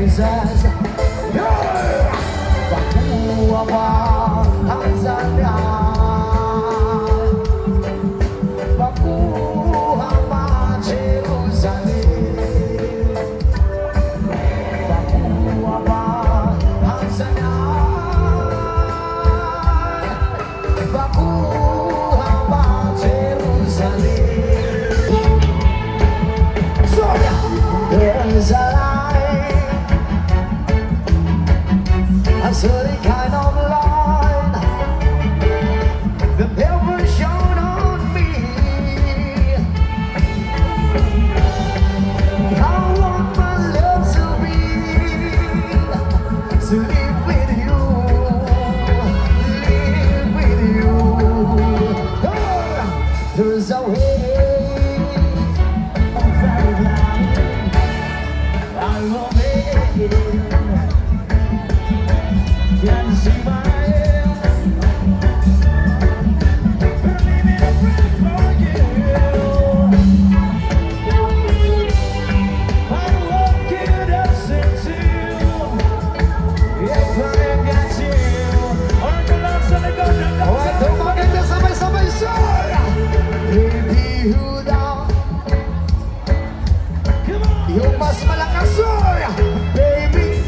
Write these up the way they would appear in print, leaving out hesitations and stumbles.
princess. Pakuha pa ang sanyan. Pakuha pa Jerusalem. Pakuha pa ang sanyan. Pakuha pa Jerusalem. So there's a a certain kind of light that never shone on me. I want my love to be, to live with you, live with you. Oh, there's a way, I will make it. Can you see my hands? Believe it, for you. I won't get us into. If I got you. Alright, the last time I go down. Alright, don't forget to sabay-sabay, sir. Baby, you down. Come on. Yung mas malakas, sir. Baby.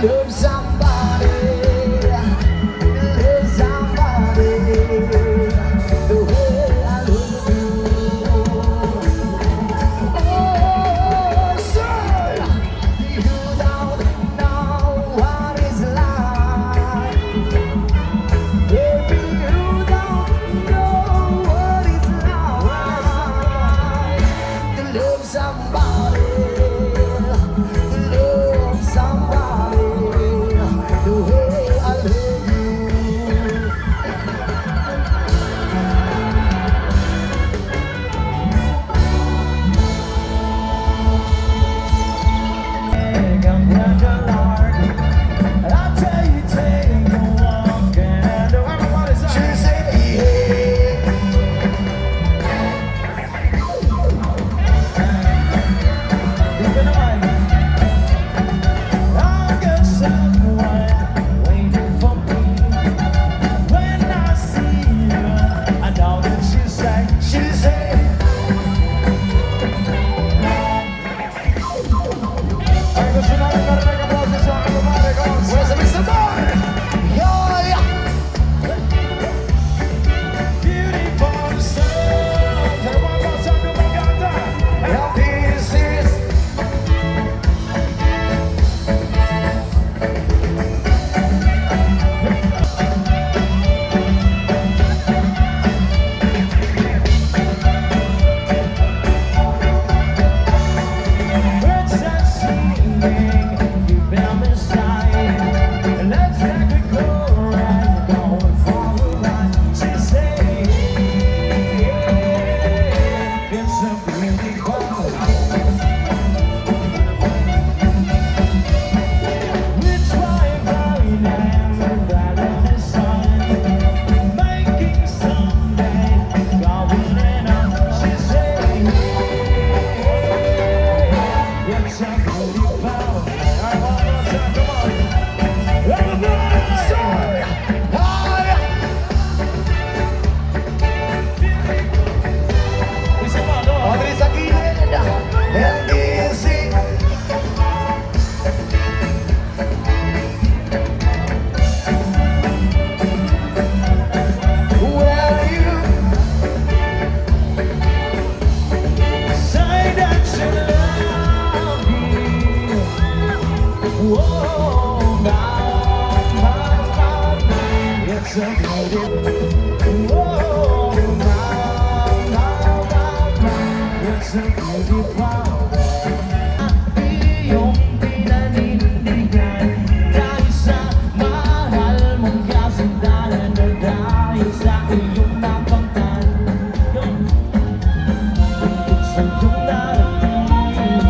Love somebody, love somebody, the way I love you. Oh, sir, you don't know what it's like. Baby, you don't know what it's like to love somebody, to love somebody. The way I love you. Come down the Lord, and I'll tell you, take a walk and everybody say, she said, yeah. Even though I got someone waiting for me. When I see you, I know that she said, ay, gusto namin narinig ang boses sa aking kumare ko. Where's the Mr. Boy? Yeah! Beautiful soul. Tell me about something maganda. And this is princess singing, you found me sighing, and let's take a go right, going for a ride. She said, it's a beautiful. It's flying right now, right in the sun, making someday, going in on. She said, it's a beautiful. All right, one more time, come on. Everybody! Sorry! Isa pa, no? Abri sa gilid. LDC. Well, you say that you love me. Whoa, now, it's a beauty. Whoa, now, it's a beautiful. Iyong pinanindigan dahil sa mahal mong kasandalan na dahil sa iyong nakamtan. Sa iyong narating,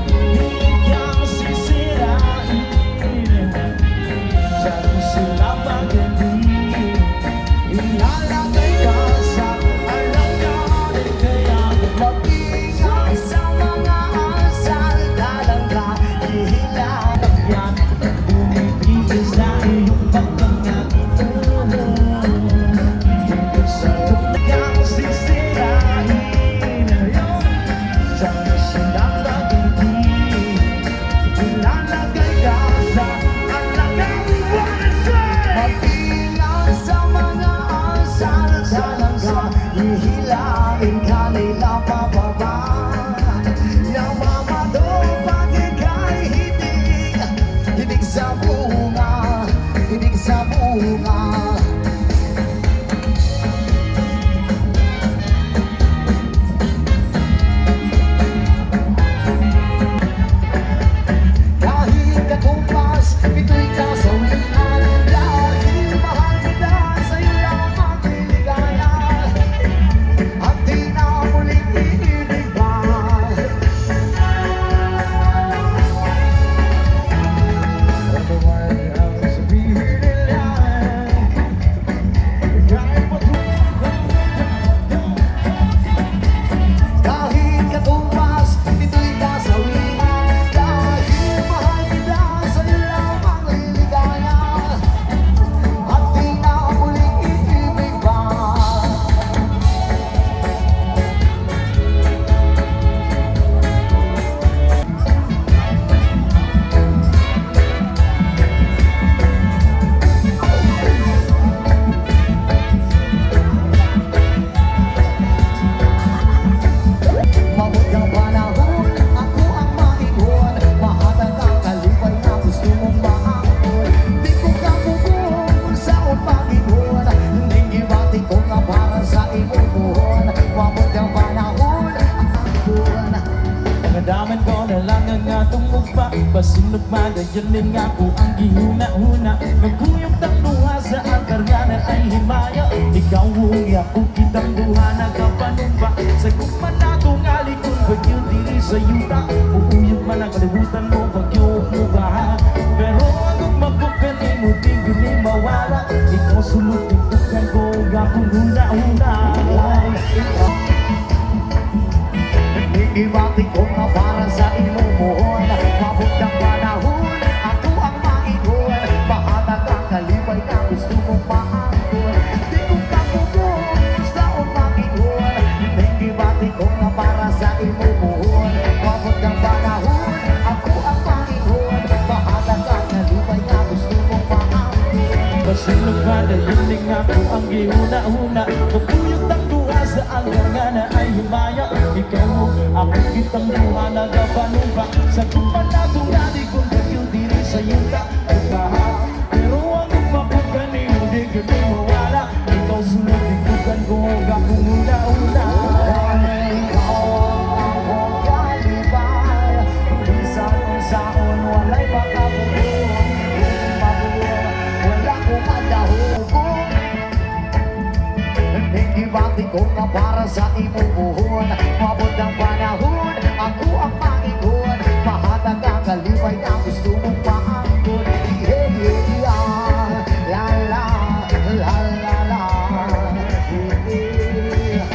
hindi kang sisirain. Diyan sila pag-ibig, ilalagay ka sa alanganin. Kaya Kadamay ko na lang ang atong ugma Basin nagmadayan din nga ko ang gihuna-huna Nagkuyog tang duha sa altar nga na ay himaya Ikaw huli ako kitang duha nagkapanumba Sa gugman na kong alikon bagyo dili sa yuta Uuyog man ang kalibutan mo bagyo mo baha Pero ang mabukan mo di gini mawala Ikaw sulod tingtukan ko akong huna-huna Ibati ko nga para sa imuhon Mabot ng panahon, ako ang maingon Mahatag ang kalibay na gusto mong maangkon Di ko kakubong, sa umakingon Ibati ko nga para sa imuhon Mabot ng panahon, ako ang maingon Mahatag ang kalibay na gusto mong maangkon Basin nagmadayan din nga ko ang gihuna-huna Nagkuyog tang duha sa altar nga na ay himaya Ikaw mo, ako kitang duha nagapanumba Sa kumanatong nadi kung bagyo diri sa yuta Pero ang mabukan ni mo di gani mawala Ikaw sunod ikukan ko akong una-una Ikaw ang akong kalibay Bisan kung saan walay makabubuo Wala kong madahubong Ibati ko nga para sa imuhon Mabot ng panahon, ako ang maingon Mahatag ang kalibay na gusto mong maangkon Yeah, yeah, la la, la la la Yeah.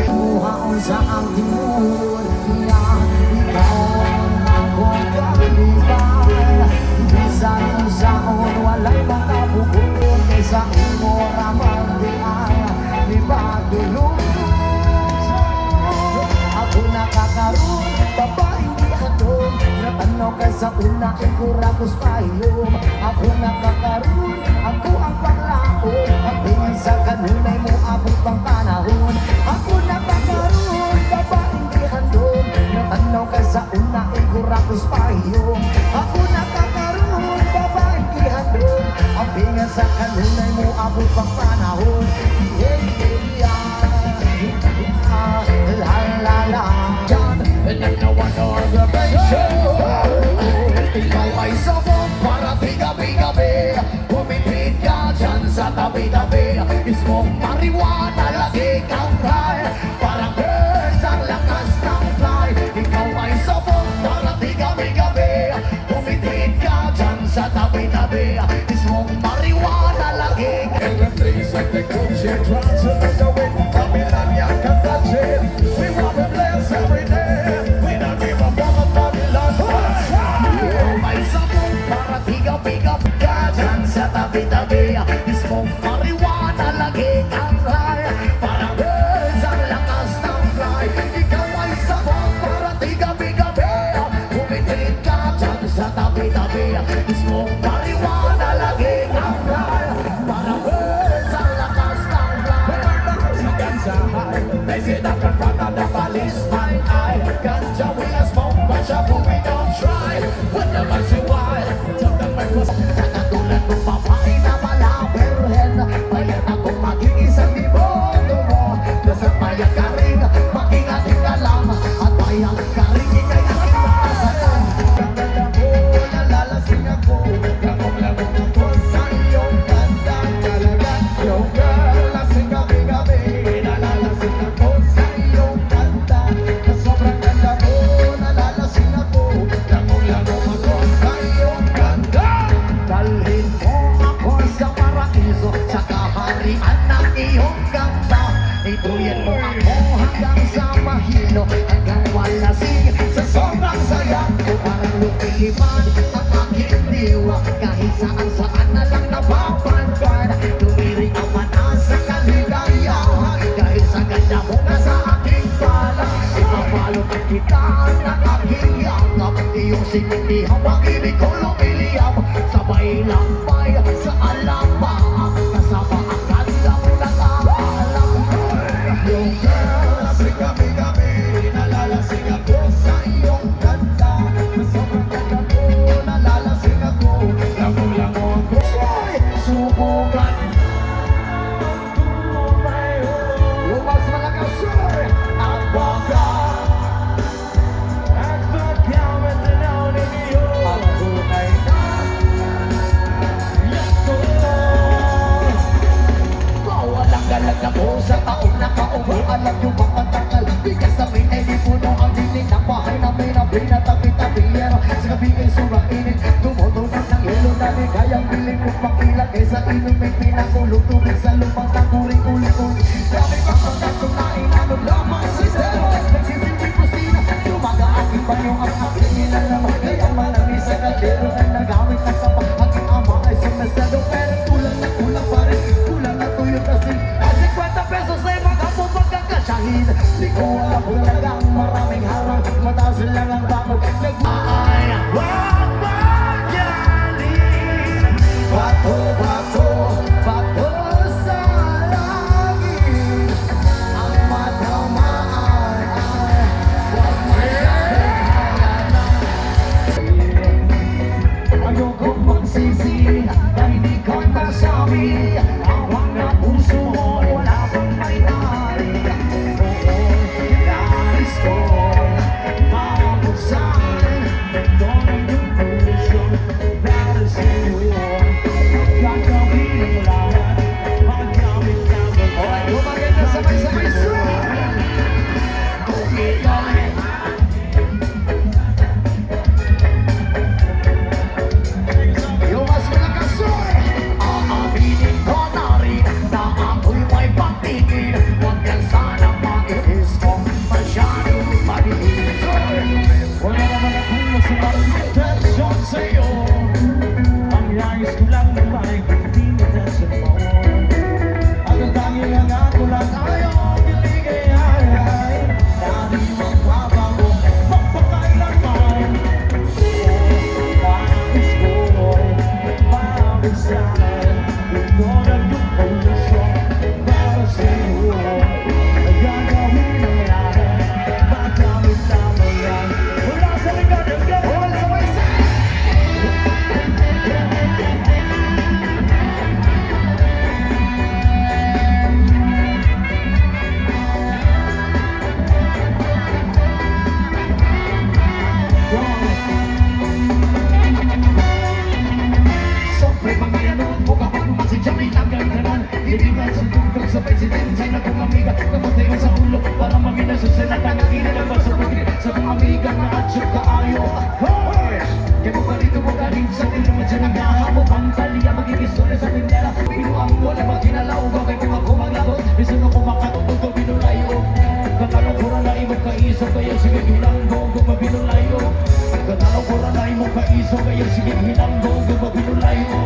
Buhaon sa ang timon Ikaw ang akong kalibay Bisan kung saan walay makabubuon Kaysa imo ramang di ang libatulong Ako nakakaroon, babaeng di atong Natanaw ka sa una, ikuragos pahiyom Ako nakakaroon, ako ang panglaon Ang tingin sa kanunay mo abot pang panahon Ako nakakaroon, babaeng di atong Natanaw ka sa una, ikuragos pahiyom Ako nakakaroon, babaeng di atong Ang tingin sa kanunay mo abot pang panahon Yeah, yeah, yeah, la la la And I know another Ikaw ay sabong para tigabi-gabi Pumipit ka dyan sa tabi-tabi Ismong marijuana lagi kang high Parang birds ang lakas ng fly Ikaw ay sabong para tigabi-gabi Pumipit ka dyan sa tabi-tabi Ismong marijuana lagi And the place like the culture trying to make a way Babylon yang kasachin We want to bless every day We don't give a fuck about Babylon Ikaw ay sabong para tigabi-gabi ka dyan sa tabi-tabi Ismong marijuana lagi kang high Parang birds ang lakas ng fly Ikaw ay sabong para tigabi-gabi Pumitit ka dyan sa tabi-tabi Ismong marijuana lagi kang high Parang birds ang lakas ng fly Ganja high They say that in front of the police my eye Ganja we a smoke but shabu we don't try What the man say why Tell them my close Sa katulad mong babae na malaperhen Bayan akong maging isang liboto mo Nasa bayan ka rin, mag-ingatin ka lang At bayan ka rin, ikay aking makasalan Ganda mo, nalalasing ako Lamong-lamong ako sa iyong ganda Talaga, yo girl, lasing gabi-gabi Nalalasing ako sa iyong ganda Sobrang ganda mo, nalalasing ako Lamong-lamong ako sa iyong ganda Dalhin mo ako sa paraiso Sa kaharian ng iyong ganda Ituyin mo ako hanggang sa mahilo Hanggang walasing sa sobrang saya Ko parang lumilipan ang aking diwa Kahit saan-saan na lang napapanpan Tumiri ang mata sa kaligayahan Dahil sa ganda mo na sa aking pala Ipapalot kita ng aking yakap Iyong sinindihang pag-ibig ko lumiliyap Sabay lampay sa alapaap Kasama ang ganda mo nag-aalam Yung girl, lasing gabi-gabi Nalalasing ako sa iyong ganda Sobrang ganda mo, nalalasing ako Lamong-lamong ako Subukan tubig sa lupang takuring ulit-ulit. Grabe pa ang tatong nainanong lamang sa estero. Nagsisilbing kusina, sumaga aking banyo ang aking nilalamang. Kaya marami sa kaldero na nagamit na kapag aking ama ay sumasado. Pero kulang pa rin, kulang na tuyo kasi. At 50 pesos ay magkapong pagkakasyahin. Di ko alam kung talagang maraming harang. Mataas lang ang bakod, nag-aay. Wag magyaling, bato, bato, bato sa langit. Ang matamaan ay wag masyadong halata. Ayokong magsisi dahil di ka nasabi. Awang na puso mo wala kang may-ari. Oo, nais ko mabuksan ito ng iyong puso para sa'yo. Gagawin ang lahat, magamit ka ba? Alright, gumaganda sabay-sabay swing! Okay, okay. Yung mas malakas soy, aaminin ko na rin na ako'y may pagtingin. Huwag yan sanang mag-iis mo masyadong malinis. Wala naman akong masamang intensyon sa'yo. Ang nais ko lang naman ay kunting atensyon mo. At ang tanging hangako lang tayo giligay-ay na di magbabago magpakailanman. Nais ko'y mabuksan ito ng iyong puso para sa'yo. Gagawin ang lahat, magamit mo yan. Wala sa likod ng gano'n. Siyempre panginoon mo kapag masidya may nagagdanan. Hindi nga sundugtog sa presidensya na kung amiga namatay ko sa ulo para mamina sa senata na kinalabas sa pagkiri sa kung amiga na atsyo kaayo. Hoy! Kaya mo ka dito mo galing sa din naman siya naghahabok ang taliya magigistore sa tindera. Pinuha mo wala ba kinalaog bakit kung ako maglagot isuno ko makatutog ko binulayo. Katalong ko na imong kaiso kaya sige hilanggo kung mabinulayo. Katalong ko na imong kaiso kaya sige hilanggo kung mabinulayo.